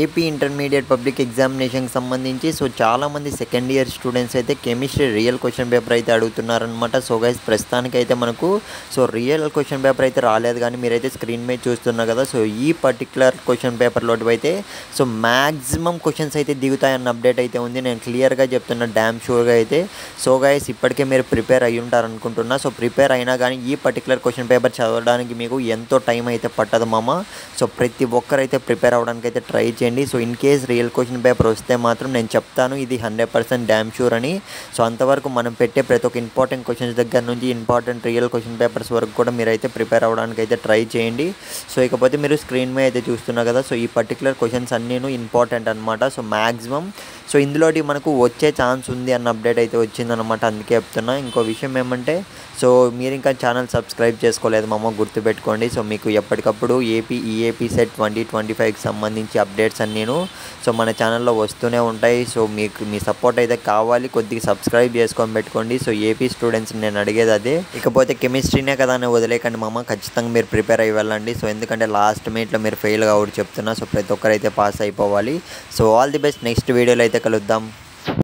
AP intermediate public ఎగ్జామినేషన్కి సంబంధించి so చాలామంది second year students అయితే కెమిస్ట్రీ రియల్ క్వశ్చన్ పేపర్ అయితే అడుగుతున్నారనమాట. సో గైస్ ప్రస్తుతానికి అయితే మనకు సో రియల్ క్వశ్చన్ పేపర్ అయితే రాలేదు, కానీ మీరైతే స్క్రీన్ మీద చూస్తున్నారు కదా. సో ఈ పర్టికులర్ క్వశ్చన్ పేపర్లో అయితే సో మ్యాక్సిమం క్వశ్చన్స్ అయితే దిగుతాయన్న అప్డేట్ అయితే ఉంది. నేను క్లియర్గా చెప్తున్నా, డ్యామ్ షూర్గా అయితే. సో గైస్ ఇప్పటికే మీరు ప్రిపేర్ అయ్యి ఉంటారనుకుంటున్నా. సో ప్రిపేర్ అయినా కానీ ఈ పర్టికులర్ క్వశ్చన్ పేపర్ చదవడానికి మీకు ఎంతో టైం అయితే పట్టదు మామ. సో ప్రతి ఒక్కరైతే ప్రిపేర్ అవ్వడానికి అయితే ట్రై చేయండి. So in case real question paper వస్తే మాత్రం నేను చెప్తాను ఇది 100% డ్యామ్ షూర్ అని. సో అంతవరకు మనం పెట్టే ప్రతి ఒక్క ఇంపార్టెంట్ క్వశ్చన్స్ దగ్గర నుంచి ఇంపార్టెంట్ రియల్ క్వశ్చన్ పేపర్స్ వరకు కూడా మీరైతే ప్రిపేర్ అవ్వడానికి అయితే ట్రై చేయండి. సో ఇకపోతే మీరు స్క్రీన్ మీద అయితే చూస్తున్నారు కదా. సో ఈ పర్టికులర్ క్వశ్చన్స్ అన్నీను ఇంపార్టెంట్ అనమాట. సో మ్యాక్సిమం సో ఇందులోటి మనకు వచ్చే ఛాన్స్ ఉంది అన్న అప్డేట్ అయితే వచ్చిందనమాట, అందుకే చెప్తున్నా. ఇంకో విషయం ఏమంటే సో మీరు ఇంకా ఛానల్ సబ్స్క్రైబ్ చేసుకోలేదు మామ, గుర్తుపెట్టుకోండి. సో మీకు ఎప్పటికప్పుడు ఈఏపీ సెట్ 2025కి సంబంధించి అప్డేట్స్ అన్నీను సో మన ఛానల్లో వస్తూనే ఉంటాయి. సో మీకు మీ సపోర్ట్ అయితే కావాలి, కొద్దిగా సబ్స్క్రైబ్ చేసుకొని పెట్టుకోండి. సో ఏపీ స్టూడెంట్స్ నేను అడిగేది అదే. ఇకపోతే కెమిస్ట్రీనే కదా అని వదిలేకండి మామ, ఖచ్చితంగా మీరు ప్రిపేర్ అయ్యి వెళ్ళండి. సో ఎందుకంటే లాస్ట్ మినిట్లో మీరు ఫెయిల్ కావద్దు చెప్తున్నా. సో ప్రతి ఒక్కరైతే పాస్ అయిపోవాలి. So all the best, next వీడియోలో అయితే కలుద్దాం.